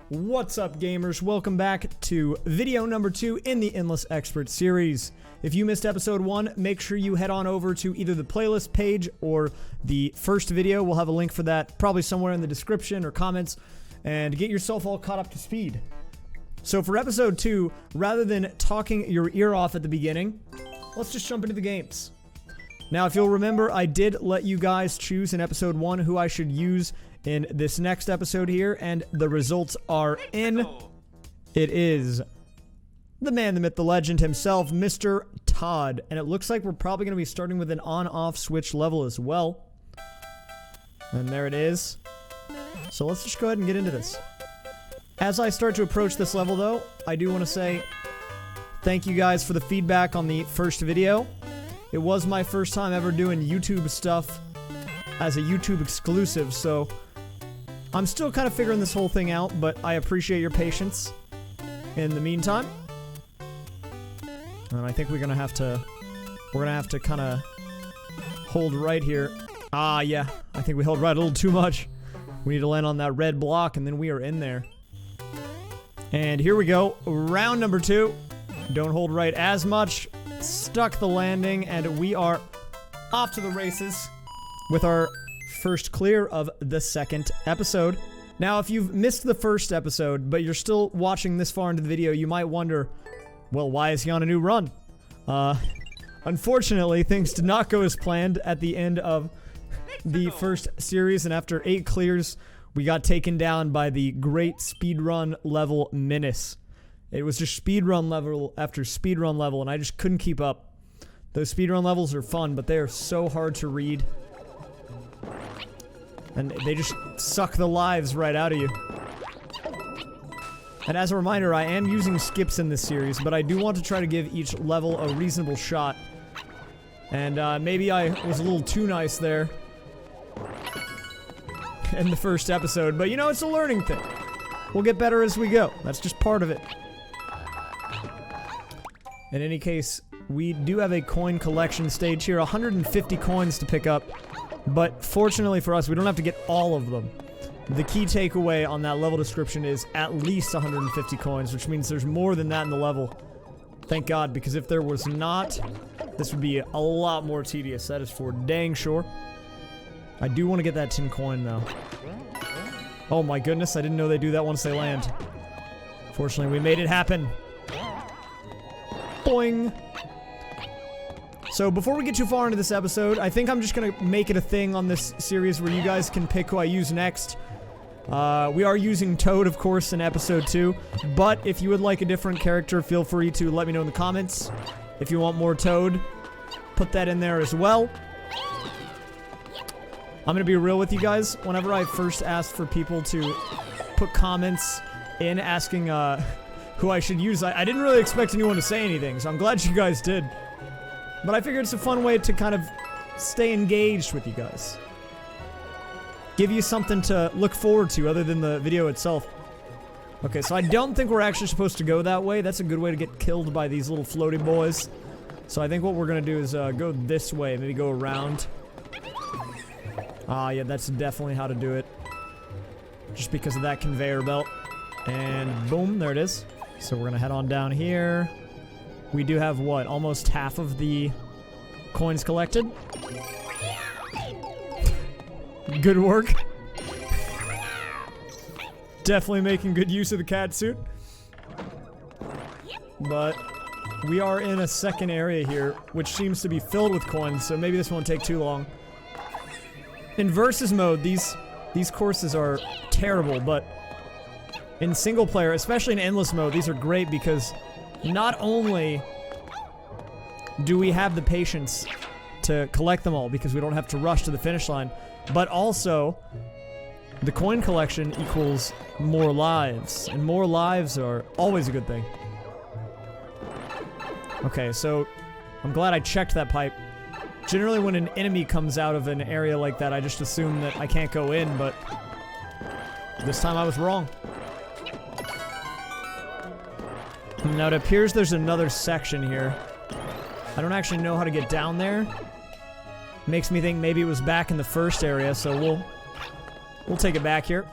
What's up, gamers? Welcome back to video number 2 in the Endless Expert series. If you missed episode 1, make sure you head on over to either the playlist page or the first video. We'll have a link for that probably somewhere in the description or comments, and get yourself all caught up to speed. So for episode 2, rather than talking your ear off at the beginning, let's just jump into the games. Now, if you'll remember, I did let you guys choose in episode 1 who I should use in this next episode here, and the results are in. It is the man, the myth, the legend himself, Mr. Todd. And it looks like we're probably going to be starting with an on-off switch level as well. And there it is. So let's just go ahead and get into this. As I start to approach this level, though, I do want to say thank you guys for the feedback on the first video. It was my first time ever doing YouTube stuff as a YouTube exclusive, so I'm still kind of figuring this whole thing out, but I appreciate your patience in the meantime. And I think we're gonna have to kind of hold right here. Ah, yeah, I think we held right a little too much. We need to land on that red block, and then we are in there. And here we go, round number 2. Don't hold right as much. Stuck the landing, and we are off to the races with our first clear of the second episode. Now, if you've missed the first episode, but you're still watching this far into the video, you might wonder, well, why is he on a new run? Unfortunately, things did not go as planned at the end of the first series, and after 8 clears, we got taken down by the great speedrun level menace. It was just speedrun level after speedrun level, and I just couldn't keep up. Those speedrun levels are fun, but they are so hard to read. And they just suck the lives right out of you. And as a reminder, I am using skips in this series, but I do want to try to give each level a reasonable shot. And maybe I was a little too nice there in the first episode, but you know, it's a learning thing. We'll get better as we go. That's just part of it. In any case, we do have a coin collection stage here, 150 coins to pick up. But fortunately for us, we don't have to get all of them. The key takeaway on that level description is at least 150 coins, which means there's more than that in the level. Thank God, because if there was not, this would be a lot more tedious. That is for dang sure. I do want to get that 10 coin, though. Oh my goodness, I didn't know they do that once they land. Fortunately, we made it happen. Boing! So before we get too far into this episode, I think I'm just gonna make it a thing on this series where you guys can pick who I use next. We are using Toad, of course, in episode 2, but if you would like a different character, feel free to let me know in the comments. If you want more Toad, put that in there as well. I'm gonna be real with you guys. Whenever I first asked for people to put comments in asking who I should use, I didn't really expect anyone to say anything, so I'm glad you guys did. But I figured it's a fun way to kind of stay engaged with you guys. Give you something to look forward to other than the video itself. Okay, so I don't think we're actually supposed to go that way. That's a good way to get killed by these little floaty boys. So I think what we're gonna do is go this way, maybe go around. Ah, yeah, that's definitely how to do it. Just because of that conveyor belt. And boom, there it is. So we're gonna head on down here. We do have, what, almost half of the coins collected? Good work. Definitely making good use of the cat suit. But we are in a second area here, which seems to be filled with coins, so maybe this won't take too long. In versus mode, these courses are terrible, but in single player, especially in endless mode, these are great because not only do we have the patience to collect them all because we don't have to rush to the finish line, but also the coin collection equals more lives, and more lives are always a good thing. Okay, so I'm glad I checked that pipe. Generally when an enemy comes out of an area like that, I just assume that I can't go in, but this time I was wrong. Now it appears there's another section here. I don't actually know how to get down there. Makes me think maybe it was back in the first area, so we'll take it back here.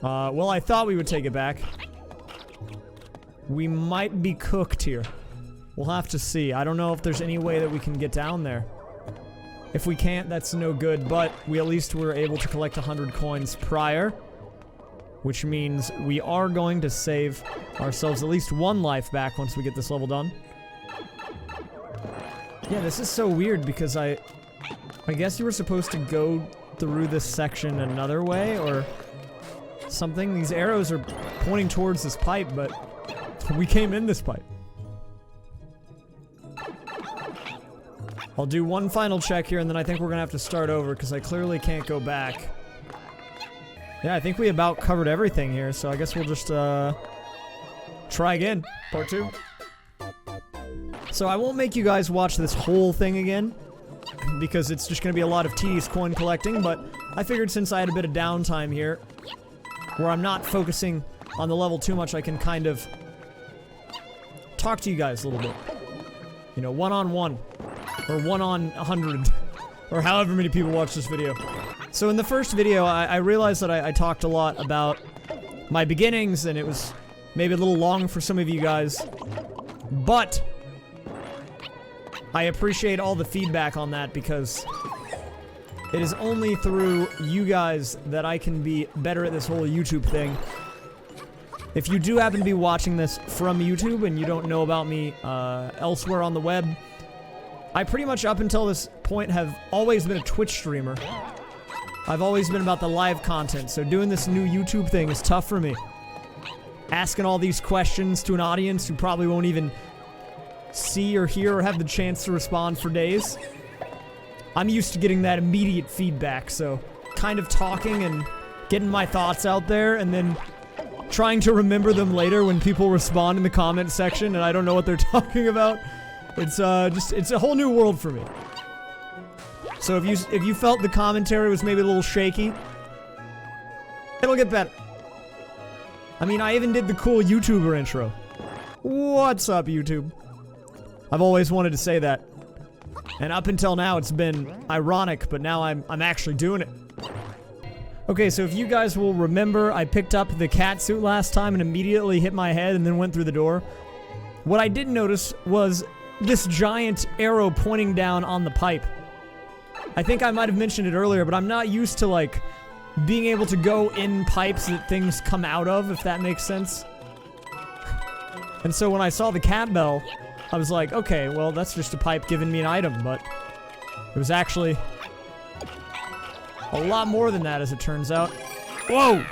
Well, I thought we would take it back. We might be cooked here. We'll have to see. I don't know if there's any way that we can get down there. If we can't, that's no good, but we at least were able to collect 100 coins prior, which means we are going to save ourselves at least one life back once we get this level done. Yeah, this is so weird because I guess you were supposed to go through this section another way or something. These arrows are pointing towards this pipe, but we came in this pipe. I'll do one final check here, and then I think we're gonna have to start over, because I clearly can't go back. Yeah, I think we about covered everything here, so I guess we'll just, try again. Part 2. So I won't make you guys watch this whole thing again, because it's just gonna be a lot of tedious coin collecting, but I figured since I had a bit of downtime here, where I'm not focusing on the level too much, I can kind of talk to you guys a little bit. You know, one-on-one. Or 1 on 100, or however many people watch this video. So in the first video, I realized that I talked a lot about my beginnings, and it was maybe a little long for some of you guys, but I appreciate all the feedback on that, because it is only through you guys that I can be better at this whole YouTube thing. If you do happen to be watching this from YouTube and you don't know about me elsewhere on the web, I pretty much up until this point have always been a Twitch streamer. I've always been about the live content, so doing this new YouTube thing is tough for me. Asking all these questions to an audience who probably won't even see or hear or have the chance to respond for days. I'm used to getting that immediate feedback, so kind of talking and getting my thoughts out there and then trying to remember them later when people respond in the comment section and I don't know what they're talking about. It's it's a whole new world for me. So if you felt the commentary was maybe a little shaky, it'll get better. I mean, I even did the cool YouTuber intro. What's up, YouTube? I've always wanted to say that. And up until now, it's been ironic, but now I'm actually doing it. Okay, so if you guys will remember, I picked up the cat suit last time and immediately hit my head and then went through the door. What I didn't notice was this giant arrow pointing down on the pipe. I think I might have mentioned it earlier, but I'm not used to, like, being able to go in pipes that things come out of, if that makes sense. And so when I saw the cat bell, I was like, okay, well, that's just a pipe giving me an item, but it was actually a lot more than that, as it turns out. Whoa!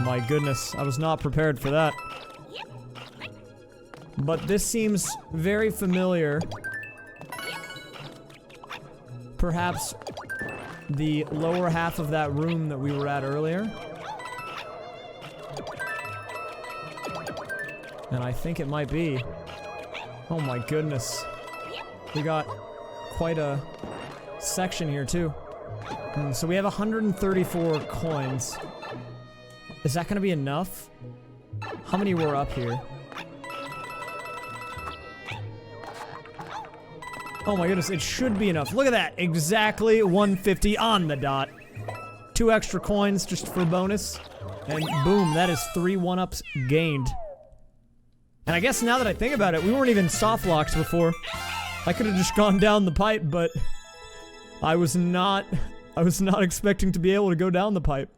My goodness, I was not prepared for that. But this seems very familiar. Perhaps the lower half of that room that we were at earlier. And I think it might be. Oh my goodness. We got quite a section here too. So we have 134 coins. Is that gonna be enough? How many were up here? Oh my goodness, it should be enough. Look at that, exactly 150 on the dot. 2 extra coins just for bonus. And boom, that is 3 1-ups gained. And I guess now that I think about it, we weren't even soft locked before. I could have just gone down the pipe, but I was not expecting to be able to go down the pipe.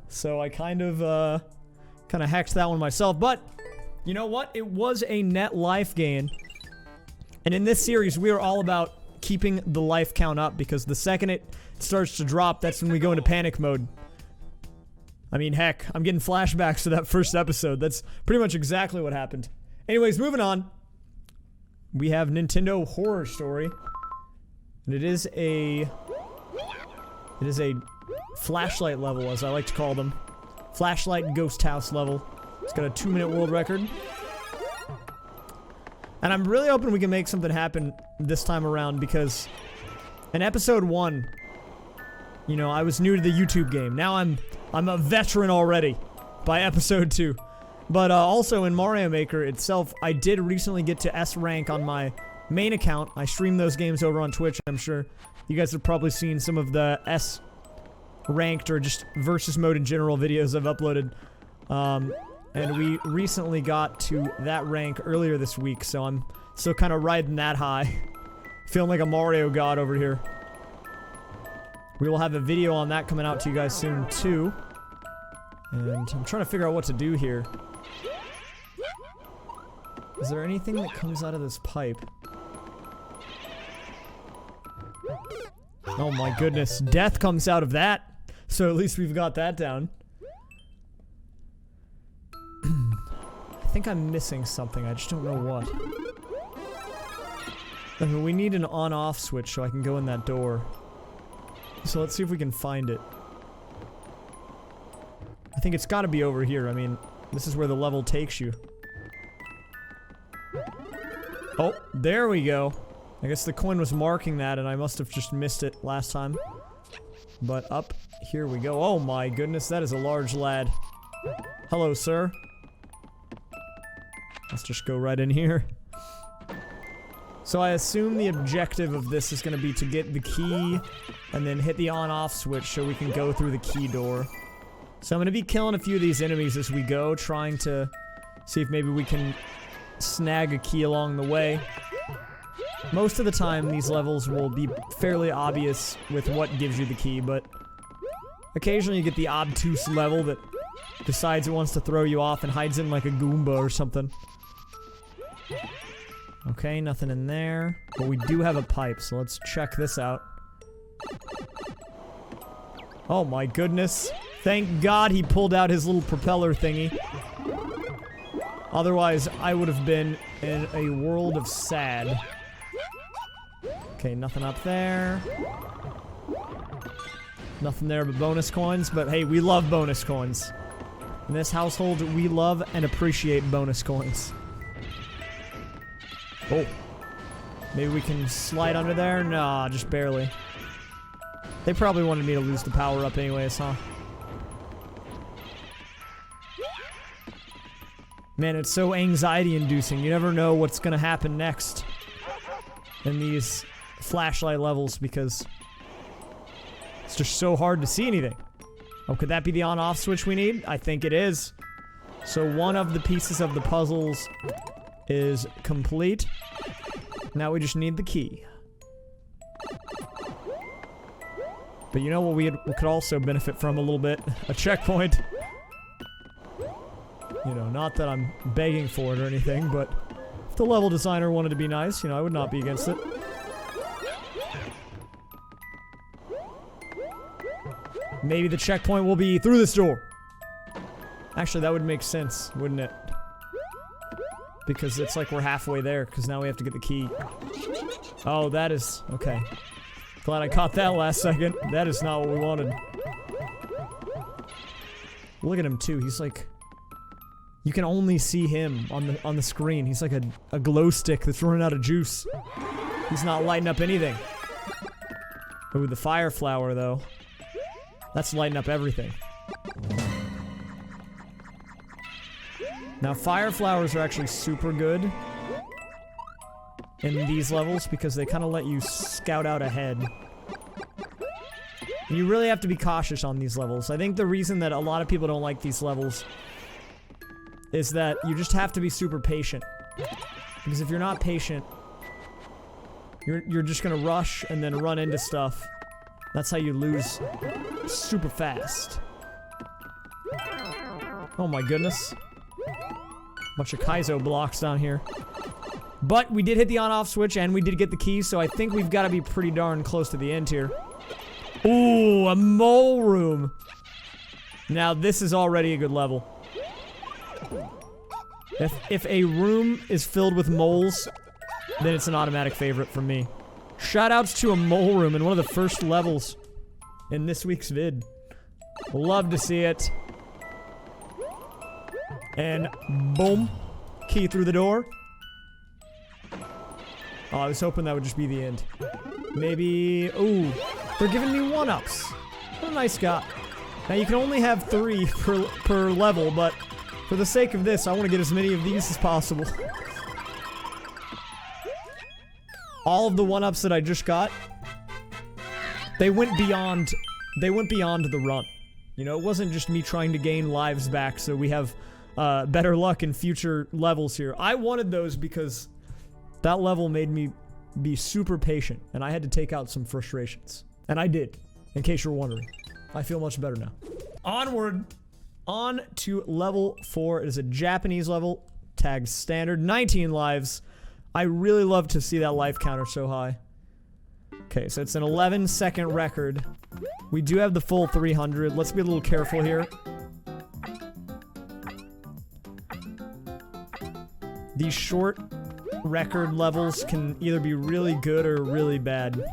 So I kind of hacked that one myself. But you know what? It was a net life gain. And in this series, we are all about keeping the life count up, because the second it starts to drop, that's when we go into panic mode. I mean, heck, I'm getting flashbacks to that first episode. That's pretty much exactly what happened. Anyways, moving on. We have Nintendo Horror Story. And it is a flashlight level, as I like to call them. Flashlight ghost house level. It's got a 2-minute world record. And I'm really hoping we can make something happen this time around, because in episode 1, you know, I was new to the YouTube game. Now I'm a veteran already by episode 2. But also in Mario Maker itself, I did recently get to S rank on my main account. I stream those games over on Twitch. I'm sure you guys have probably seen some of the ranked or just versus mode in general videos I've uploaded. And we recently got to that rank earlier this week, so I'm still kind of riding that high. Feeling like a Mario god over here. We will have a video on that coming out to you guys soon, too. And I'm trying to figure out what to do here. Is there anything that comes out of this pipe? Oh my goodness, death comes out of that! So at least we've got that down. I think I'm missing something, I just don't know what. I mean, we need an on-off switch so I can go in that door. So let's see if we can find it. I think it's gotta be over here, I mean, this is where the level takes you. Oh, there we go. I guess the coin was marking that and I must have just missed it last time. But up, here we go. Oh my goodness, that is a large lad. Hello, sir. Let's just go right in here. So I assume the objective of this is going to be to get the key and then hit the on-off switch so we can go through the key door. So I'm going to be killing a few of these enemies as we go, trying to see if maybe we can snag a key along the way. Most of the time these levels will be fairly obvious with what gives you the key, but occasionally you get the obtuse level that decides it wants to throw you off and hides in like a Goomba or something. Okay, nothing in there. But we do have a pipe, so let's check this out. Oh my goodness. Thank God he pulled out his little propeller thingy. Otherwise, I would have been in a world of sad. Okay, nothing up there. Nothing there but bonus coins, but hey, we love bonus coins. In this household, we love and appreciate bonus coins. Oh. Maybe we can slide under there? Nah, just barely. They probably wanted me to lose the power up anyways, huh? Man, it's so anxiety-inducing. You never know what's gonna happen next in these flashlight levels because it's just so hard to see anything. Oh, could that be the on-off switch we need? I think it is. So one of the pieces of the puzzles is complete. Now we just need the key. But you know what we could also benefit from a little bit? A checkpoint. You know, not that I'm begging for it or anything, but if the level designer wanted to be nice, you know, I would not be against it. Maybe the checkpoint will be through this door. Actually, that would make sense, wouldn't it? Because it's like we're halfway there, because now we have to get the key. Oh, that is... okay. Glad I caught that last second. That is not what we wanted. Look at him, too. He's like... you can only see him on the screen. He's like a glow stick that's running out of juice. He's not lighting up anything. Ooh, the fire flower, though. That's lighting up everything. Now, fire flowers are actually super good in these levels because they kind of let you scout out ahead. And you really have to be cautious on these levels. I think the reason that a lot of people don't like these levels is that you just have to be super patient. Because if you're not patient, you're just gonna rush and then run into stuff. That's how you lose super fast. Oh my goodness. Bunch of Kaizo blocks down here. But we did hit the on-off switch and we did get the key, so I think we've got to be pretty darn close to the end here. Ooh, a mole room. Now this is already a good level. If a room is filled with moles, then it's an automatic favorite for me. Shoutouts to a mole room in one of the first levels in this week's vid. Love to see it. And boom, key through the door. Oh, I was hoping that would just be the end. Maybe, ooh, they're giving me 1-ups. What a nice guy. Now you can only have 3 per level, but for the sake of this, I want to get as many of these as possible. All of the 1-ups that I just got, they went beyond they went beyond the run. You know, it wasn't just me trying to gain lives back so we have better luck in future levels here. I wanted those because that level made me be super patient, and I had to take out some frustrations. And I did, in case you're wondering. I feel much better now. Onward! On to level 4. It is a Japanese level. Tagged standard. 19 lives. I really love to see that life counter so high. Okay, so it's an 11-second record. We do have the full 300. Let's be a little careful here. These short record levels can either be really good or really bad.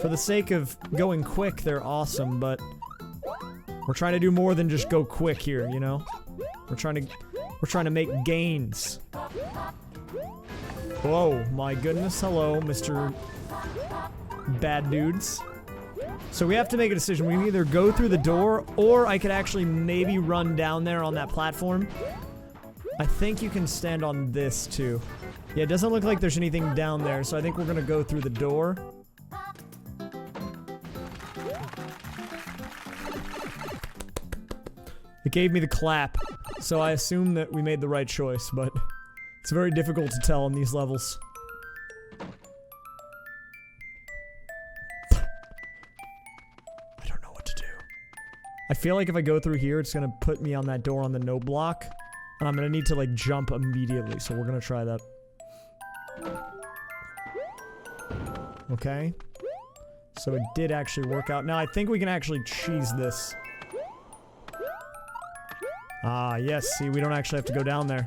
For the sake of going quick, they're awesome, but we're trying to do more than just go quick here, you know? We're trying to make gains. Whoa, my goodness. Hello, Mr. Bad Dudes. So we have to make a decision. We can either go through the door, or I could actually maybe run down there on that platform. I think you can stand on this, too. Yeah, it doesn't look like there's anything down there, so I think we're gonna go through the door. It gave me the clap, so I assume that we made the right choice, but it's very difficult to tell in these levels. I don't know what to do. I feel like if I go through here, it's gonna put me on that door on the no block, and I'm gonna need to, like, jump immediately, so we're gonna try that. Okay. So it did actually work out. Now, I think we can actually cheese this. Ah, yes, see, we don't actually have to go down there.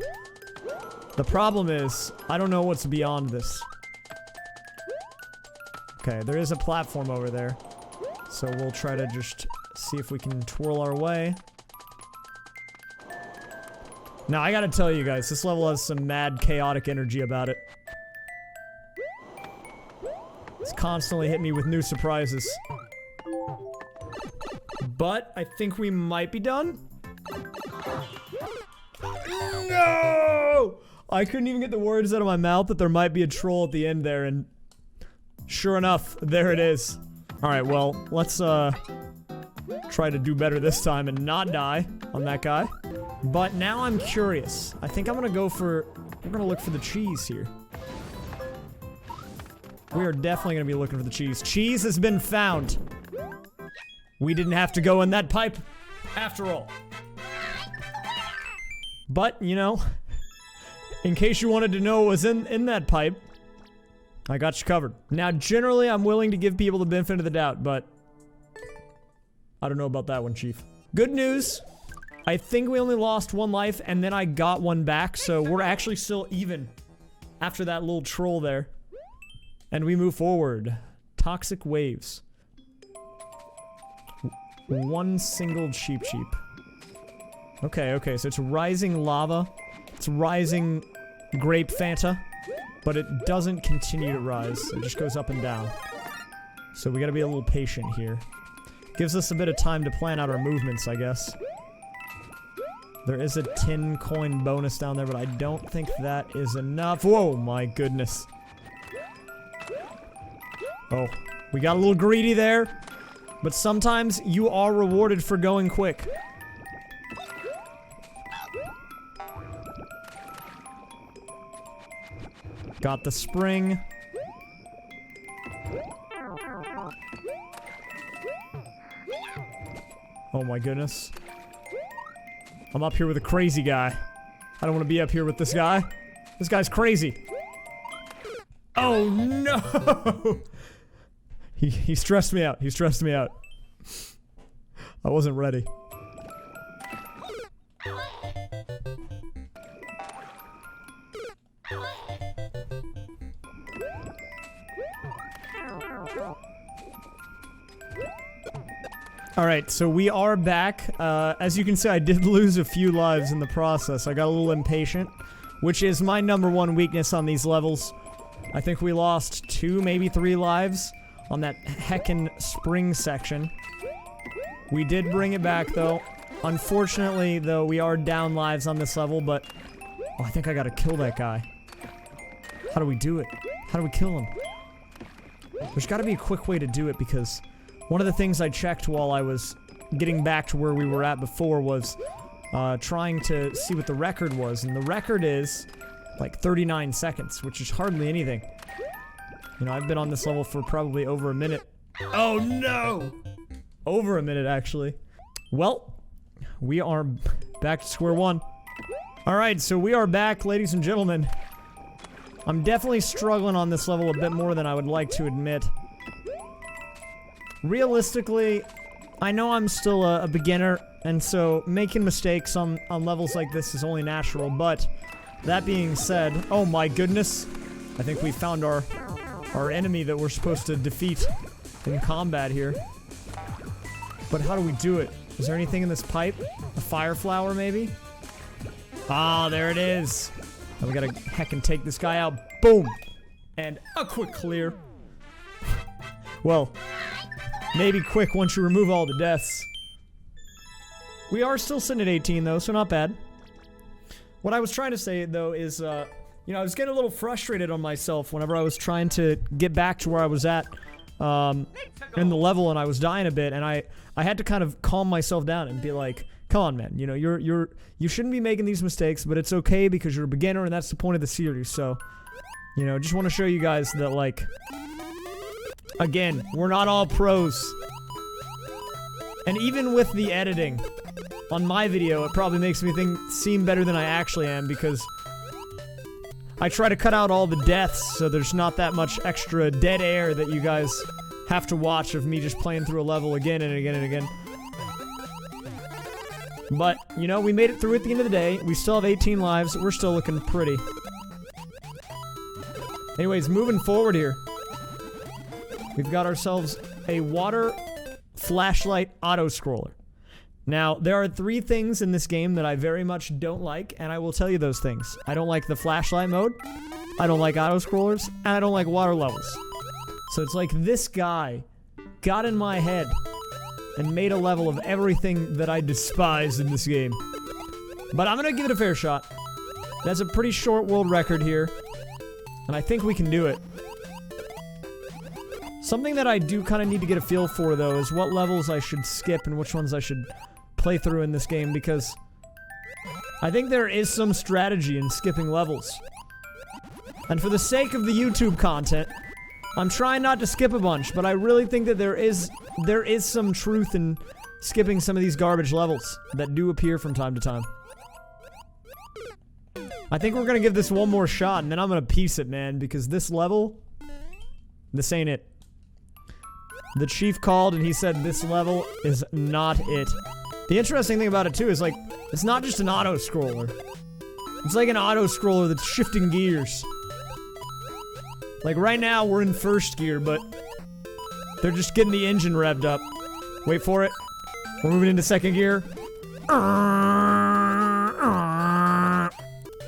The problem is, I don't know what's beyond this. Okay, there is a platform over there. So we'll try to just see if we can twirl our way. Now, I gotta tell you guys, this level has some mad chaotic energy about it. It's constantly hitting me with new surprises. But, I think we might be done. No! I couldn't even get the words out of my mouth that there might be a troll at the end there, and sure enough, there it is. Alright, well, let's try to do better this time and not die on that guy. But now I'm curious. I think I'm gonna go for... We're gonna look for the cheese here. We are definitely gonna be looking for the cheese. Cheese has been found. We didn't have to go in that pipe after all. But, you know, in case you wanted to know what was in that pipe, I got you covered. Now, generally, I'm willing to give people the benefit of the doubt, but I don't know about that one, Chief. Good news. I think we only lost 1 life, and then I got 1 back, so we're actually still even after that little troll there. And we move forward. Toxic waves. 1 single cheap. Okay, okay, so it's rising lava. It's rising grape Fanta. But it doesn't continue to rise. It just goes up and down. So we gotta be a little patient here. Gives us a bit of time to plan out our movements, I guess. There is a 10 coin bonus down there, but I don't think that is enough. Whoa, my goodness. Oh, we got a little greedy there. But sometimes you are rewarded for going quick. Got the spring. Oh my goodness. I'm up here with a crazy guy. I don't want to be up here with this guy. This guy's crazy. Oh no! He stressed me out. He stressed me out. I wasn't ready. Alright, so we are back. As you can see, I did lose a few lives in the process. I got a little impatient, which is my #1 weakness on these levels. I think we lost 2, maybe 3 lives on that heckin' spring section. We did bring it back, though. Unfortunately, though, we are down lives on this level, but... Oh, I think I gotta kill that guy. How do we do it? How do we kill him? There's gotta be a quick way to do it, because One of the things I checked while I was getting back to where we were at before was trying to see what the record was, and the record is like 39 seconds, which is hardly anything. You know, I've been on this level for probably over a minute. Oh no! Over a minute, actually. Well, we are back to square one. Alright, so we are back, ladies and gentlemen. I'm definitely struggling on this level a bit more than I would like to admit. Realistically, I know I'm still a beginner, and so making mistakes on levels like this is only natural, but that being said, oh my goodness, I think we found our enemy that we're supposed to defeat in combat here. But how do we do it? Is there anything in this pipe? A fire flower, maybe? Ah, there it is. Now we gotta heckin' take this guy out. Boom! And a quick clear. Well, maybe quick once you remove all the deaths. We are still sitting at 18 though, so not bad. What I was trying to say though is, you know, I was getting a little frustrated on myself whenever I was trying to get back to where I was at in the level, and I was dying a bit, and I had to kind of calm myself down and be like, come on, man, you know, you shouldn't be making these mistakes, but it's okay because you're a beginner and that's the point of the series. So, you know, just want to show you guys that, like, again, we're not all pros. And even with the editing on my video, it probably makes me seem better than I actually am, because I try to cut out all the deaths so there's not that much extra dead air that you guys have to watch of me just playing through a level again and again and again. But, you know, we made it through at the end of the day. We still have 18 lives. We're still looking pretty. Anyways, moving forward here. We've got ourselves a water flashlight autoscroller. Now, there are 3 things in this game that I very much don't like, and I will tell you those things. I don't like the flashlight mode, I don't like autoscrollers, and I don't like water levels. So it's like this guy got in my head and made a level of everything that I despise in this game. But I'm gonna give it a fair shot. That's a pretty short world record here, and I think we can do it. Something that I do kind of need to get a feel for, though, is what levels I should skip and which ones I should play through in this game, because I think there is some strategy in skipping levels. And for the sake of the YouTube content, I'm trying not to skip a bunch, but I really think that there is some truth in skipping some of these garbage levels that do appear from time to time. I think we're gonna give this one more shot, and then I'm gonna piece it, man, because this level, this ain't it. The chief called and he said this level is not it. The interesting thing about it too is, like, it's not just an auto-scroller. It's like an auto-scroller that's shifting gears. Like right now we're in first gear, but they're just getting the engine revved up. Wait for it. We're moving into second gear.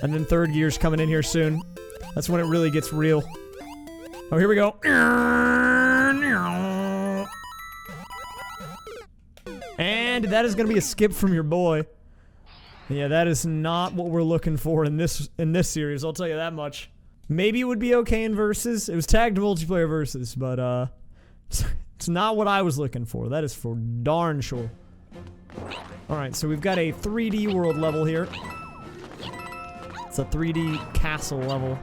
And then third gear's coming in here soon. That's when it really gets real. Oh, here we go. And that is gonna be a skip from your boy. Yeah, that is not what we're looking for in this series, I'll tell you that much. Maybe it would be okay in versus. It was tagged multiplayer versus, but it's not what I was looking for. That is for darn sure. Alright, so we've got a 3D world level here. It's a 3D castle level.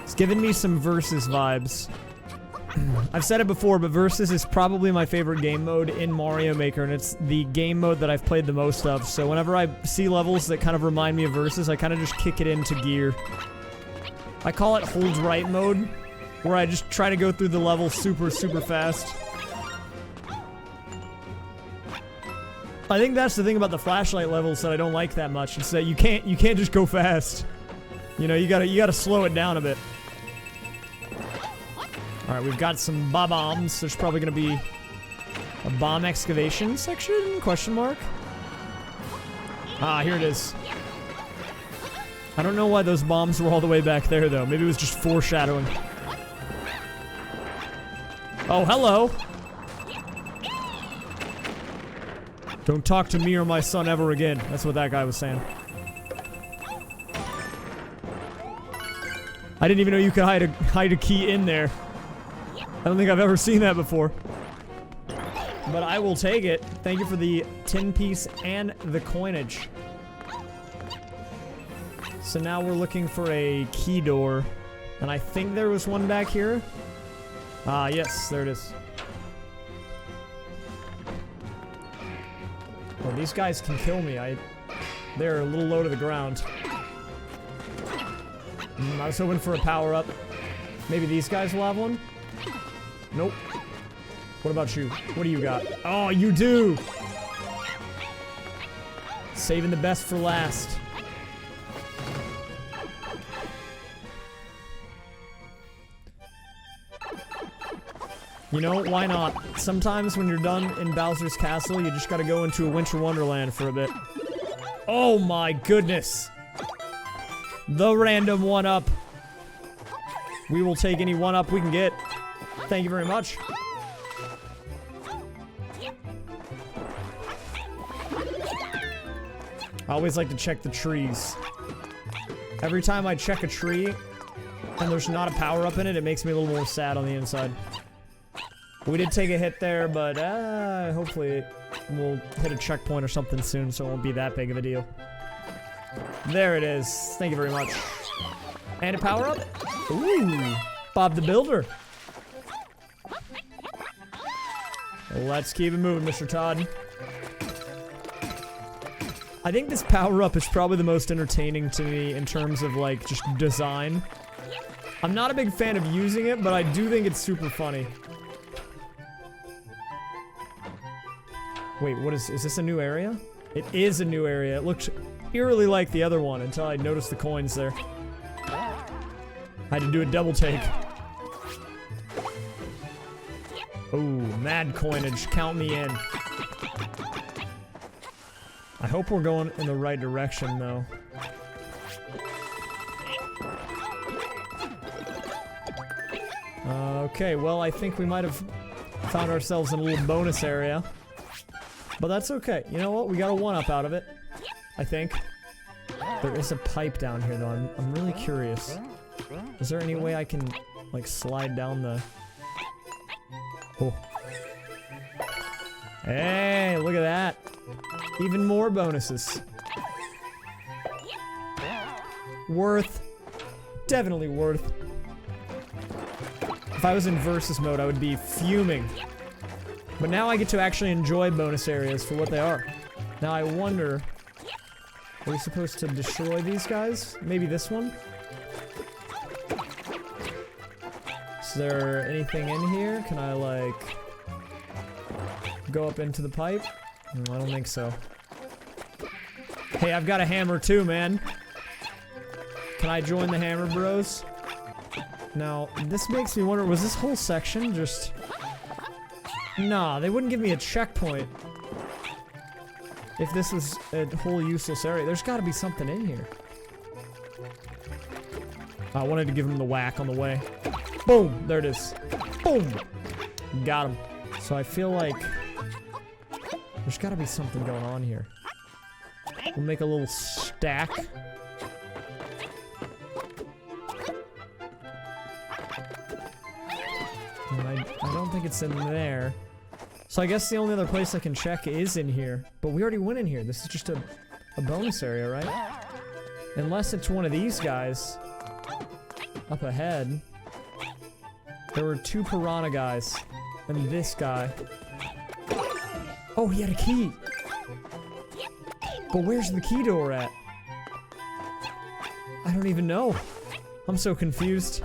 It's giving me some versus vibes. I've said it before, but versus is probably my favorite game mode in Mario Maker, and it's the game mode that I've played the most of. So whenever I see levels that kind of remind me of versus, I kind of just kick it into gear. I call it hold right mode, where I just try to go through the level super fast. I think that's the thing about the flashlight levels that I don't like that much. It's that you can't just go fast. You know, you gotta slow it down a bit. Alright, we've got some bombs. There's probably gonna be a bomb excavation section? Question mark? Ah, here it is. I don't know why those bombs were all the way back there, though. Maybe it was just foreshadowing. Oh, hello! Don't talk to me or my son ever again. That's what that guy was saying. I didn't even know you could hide a key in there. I don't think I've ever seen that before. but I will take it. Thank you for the 10 piece and the coinage. So now we're looking for a key door, and I think there was one back here. Ah, yes, there it is. Oh, these guys can kill me. They're a little low to the ground. I was hoping for a power-up. Maybe these guys will have one? Nope. What about you? What do you got? Oh, you do! Saving the best for last. You know, why not? Sometimes when you're done in Bowser's Castle, you just gotta go into a winter wonderland for a bit. Oh my goodness! The random one-up. We will take any one-up we can get. Thank you very much. I always like to check the trees. Every time I check a tree and there's not a power-up in it, it makes me a little more sad on the inside. We did take a hit there, but hopefully we'll hit a checkpoint or something soon, so it won't be that big of a deal. There it is. Thank you very much. And a power-up? Ooh, Bob the Builder. Let's keep it moving, Mr. Todd. I think this power-up is probably the most entertaining to me in terms of, like, just design. I'm not a big fan of using it, but I do think it's super funny. Wait, what is this a new area? It is a new area. It looked eerily like the other one until I noticed the coins there. I had to do a double take. Oh, mad coinage. Count me in. I hope we're going in the right direction, though. Okay, well, I think we might have found ourselves in a little bonus area. But that's okay. You know what? We got a one-up out of it. I think. There is a pipe down here, though. I'm really curious. Is there any way I can, like, slide down the... Oh. Hey, look at that. Even more bonuses. Worth. Definitely worth. If I was in versus mode, I would be fuming. But now I get to actually enjoy bonus areas for what they are. Now I wonder, are we supposed to destroy these guys? Maybe this one? Is there anything in here? Can I, like, go up into the pipe? No, I don't think so. Hey, I've got a hammer too, man. Can I join the hammer bros? Now, this makes me wonder, was this whole section just... Nah, they wouldn't give me a checkpoint if this was a whole useless area. There's gotta be something in here. I wanted to give him the whack on the way. Boom! There it is. Boom! Got him. So I feel like there's gotta be something going on here. We'll make a little stack. And I don't think it's in there. So I guess the only other place I can check is in here. But we already went in here. This is just a bonus area, right? Unless it's one of these guys up ahead. There were two piranha guys. And this guy. Oh, he had a key. But where's the key door at? I don't even know. I'm so confused.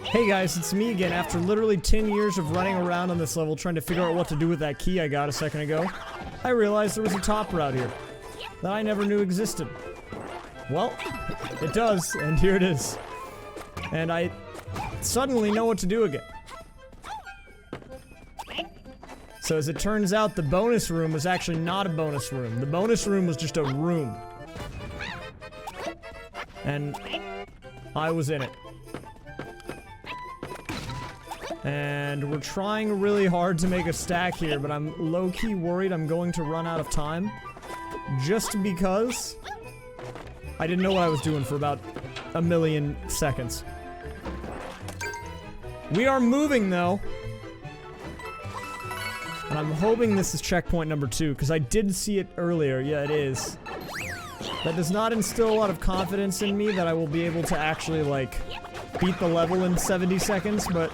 Hey guys, it's me again. After literally 10 years of running around on this level trying to figure out what to do with that key I got a second ago, I realized there was a top route here that I never knew existed. Well, it does, and here it is. And I suddenly know what to do again. So as it turns out, the bonus room was actually not a bonus room. The bonus room was just a room. And I was in it. And we're trying really hard to make a stack here, but I'm low-key worried I'm going to run out of time. Just because I didn't know what I was doing for about a million seconds. We are moving, though. And I'm hoping this is checkpoint number 2, because I did see it earlier. Yeah, it is. That does not instill a lot of confidence in me that I will be able to actually, like, beat the level in 70 seconds, but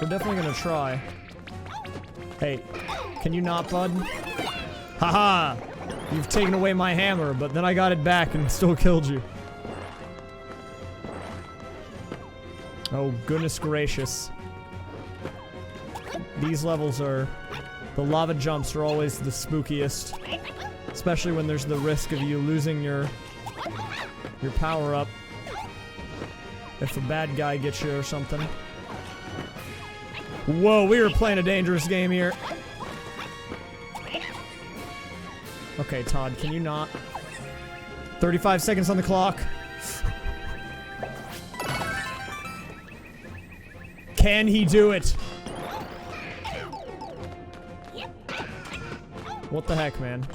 we're definitely gonna try. Hey, can you not, bud? Haha! You've taken away my hammer, but then I got it back and still killed you. Oh, goodness gracious. These levels are... The lava jumps are always the spookiest. Especially when there's the risk of you losing your power-up. If a bad guy gets you or something. Whoa, we were playing a dangerous game here. Okay, Todd, can you not? 35 seconds on the clock. Can he do it? What the heck, man?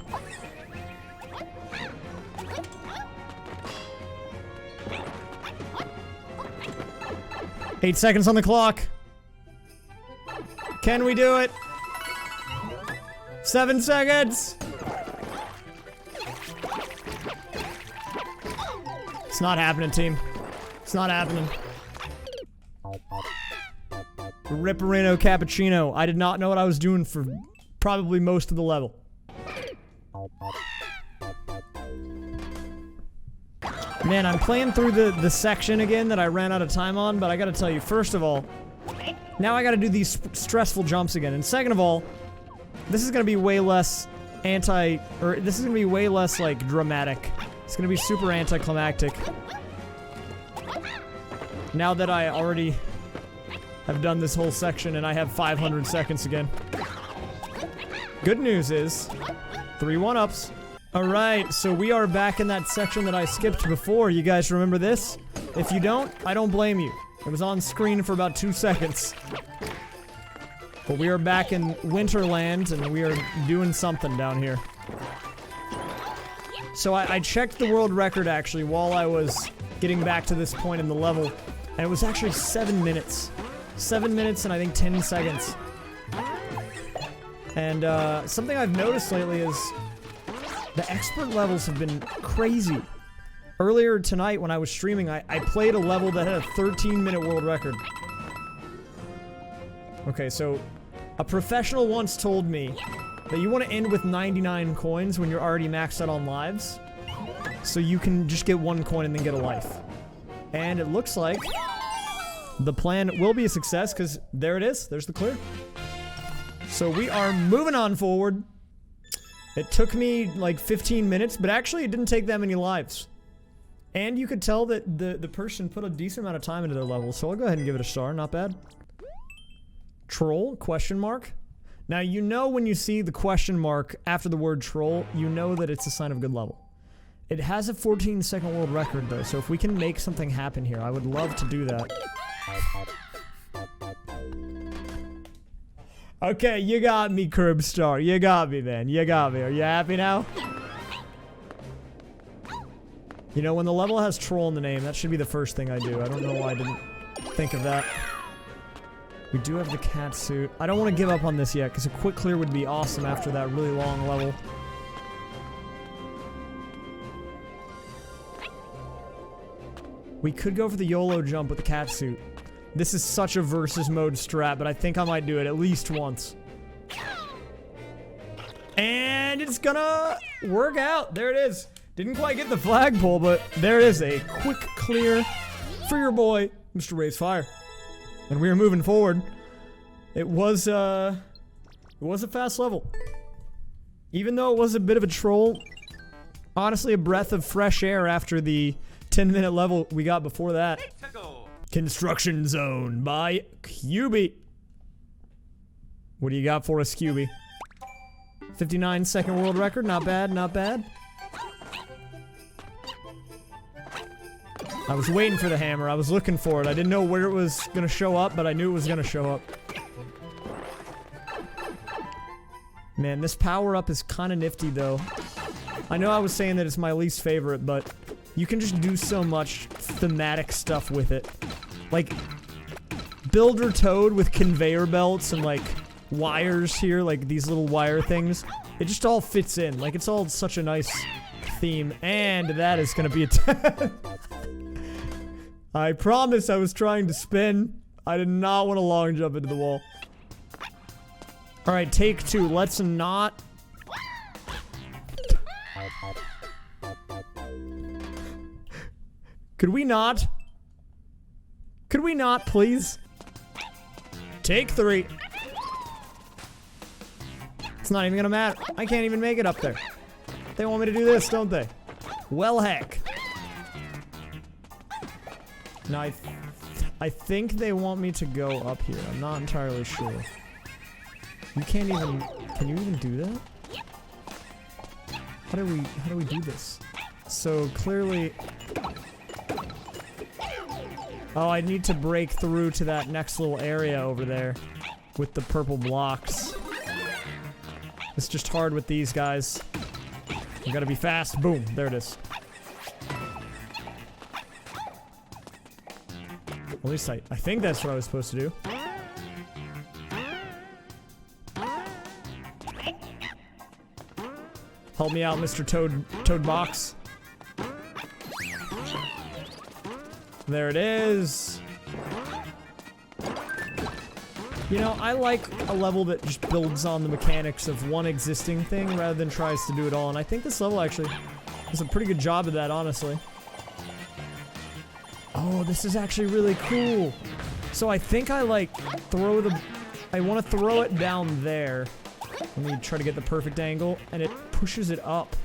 Eight seconds on the clock. Can we do it? 7 seconds. It's not happening, team. It's not happening. Ripperino Cappuccino. I did not know what I was doing for probably most of the level. Man, I'm playing through the section again that I ran out of time on, but I gotta tell you, first of all, now I gotta do these stressful jumps again, and second of all, this is gonna be way less this is gonna be way less, like, dramatic. It's gonna be super anticlimactic. Now that I already have done this whole section and I have 500 seconds again. Good news is, 3 1-ups. Alright, so we are back in that section that I skipped before. You guys remember this? If you don't, I don't blame you. It was on screen for about 2 seconds. But we are back in Winterland, and we are doing something down here. So I checked the world record, actually, while I was getting back to this point in the level. And it was actually 7 minutes. 7 minutes and I think 10 seconds. And something I've noticed lately is the expert levels have been crazy. Earlier tonight when I was streaming, I played a level that had a 13-minute world record. Okay, so a professional once told me that you want to end with 99 coins when you're already maxed out on lives, so you can just get 1 coin and then get a life. And it looks like the plan will be a success, because there it is. There's the clear. So we are moving on forward. It took me like 15 minutes, but actually it didn't take that many lives. And you could tell that the person put a decent amount of time into their level, so I'll go ahead and give it a star. Not bad. Troll? Question mark? Now, you know when you see the question mark after the word troll, you know that it's a sign of good level. It has a 14-second world record, though, so if we can make something happen here, I would love to do that. Okay, you got me, Curb Star. You got me, man. You got me. Are you happy now? You know, when the level has troll in the name, that should be the first thing I do. I don't know why I didn't think of that. We do have the cat suit. I don't want to give up on this yet, because a quick clear would be awesome after that really long level. We could go for the YOLO jump with the cat suit. This is such a versus mode strat, but I think I might do it at least once. And it's gonna work out. There it is. Didn't quite get the flagpole, but there it is. A quick clear for your boy, Mr. raysfire. And we are moving forward. It was a fast level. Even though it was a bit of a troll, honestly a breath of fresh air after the 10-minute level we got before that. Construction Zone by QB. What do you got for us, QB? 59-second world record, not bad, not bad. I was waiting for the hammer, I was looking for it. I didn't know where it was gonna show up, but I knew it was gonna show up. Man, this power-up is kinda nifty, though. I know I was saying that it's my least favorite, but you can just do so much thematic stuff with it. Like, Builder Toad with conveyor belts and, like, wires here, like these little wire things. It just all fits in. Like, it's all such a nice theme. And that is gonna be a 10. I promise I was trying to spin. I did not want to long jump into the wall. Alright, take 2. Let's not... Could we not? Could we not, please? Take 3. It's not even gonna matter. I can't even make it up there. They want me to do this, don't they? Well, heck. Now, I think they want me to go up here. I'm not entirely sure. You can't even... Can you even do that? How do we do this? So, clearly... Oh, I need to break through to that next little area over there with the purple blocks. It's just hard with these guys. You gotta be fast. Boom. There it is. At least I think that's what I was supposed to do. Help me out, Mr. Toad Box. There it is. You know, I like a level that just builds on the mechanics of one existing thing rather than tries to do it all. And I think this level actually does a pretty good job of that, honestly. Oh, this is actually really cool. So I think I like throw the... I want to throw it down there. Let me try to get the perfect angle. And it pushes it up.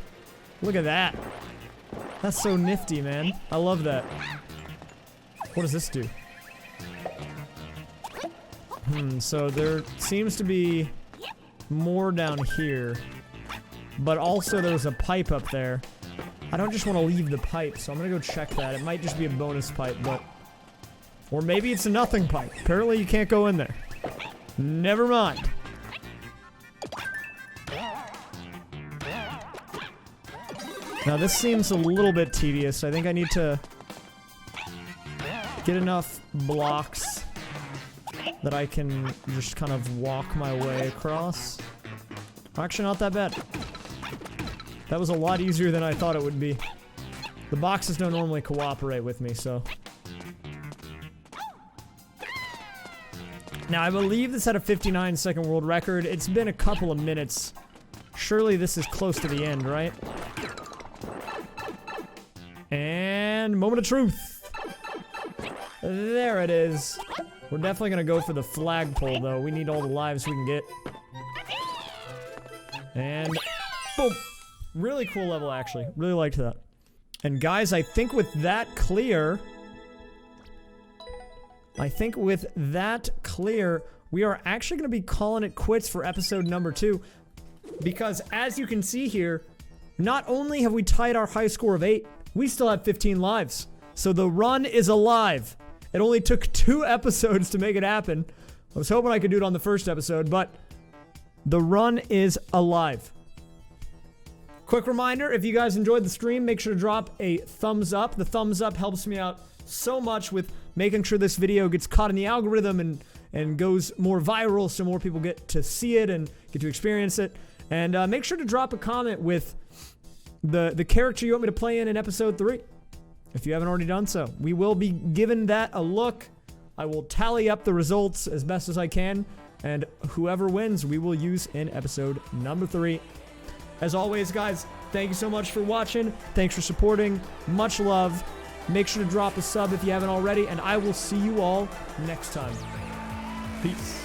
Look at that. That's so nifty, man. I love that. What does this do? So there seems to be more down here. But also there's a pipe up there. I don't just want to leave the pipe, so I'm gonna go check that. It might just be a bonus pipe, but... Or maybe it's a nothing pipe. Apparently you can't go in there. Never mind. Now this seems a little bit tedious. I think I need to... get enough blocks that I can just kind of walk my way across. Actually, not that bad. That was a lot easier than I thought it would be. The boxes don't normally cooperate with me, so... Now, I believe this had a 59-second world record. It's been a couple of minutes. Surely this is close to the end, right? And... moment of truth! There it is. We're definitely gonna go for the flagpole, though. We need all the lives we can get. And... boom! Really cool level, actually. Really liked that. And guys, I think with that clear... we are actually gonna be calling it quits for episode number 2. Because, as you can see here, not only have we tied our high score of 8, we still have 15 lives. So the run is alive. It only took 2 episodes to make it happen. I was hoping I could do it on the first episode, but the run is alive. Quick reminder, if you guys enjoyed the stream, make sure to drop a thumbs up. The thumbs up helps me out so much with making sure this video gets caught in the algorithm and goes more viral so more people get to see it and get to experience it. And make sure to drop a comment with the character you want me to play in episode 3. If you haven't already done so. We will be giving that a look. I will tally up the results as best as I can. And whoever wins, we will use in episode number 3. As always, guys, thank you so much for watching. Thanks for supporting. Much love. Make sure to drop a sub if you haven't already. And I will see you all next time. Peace.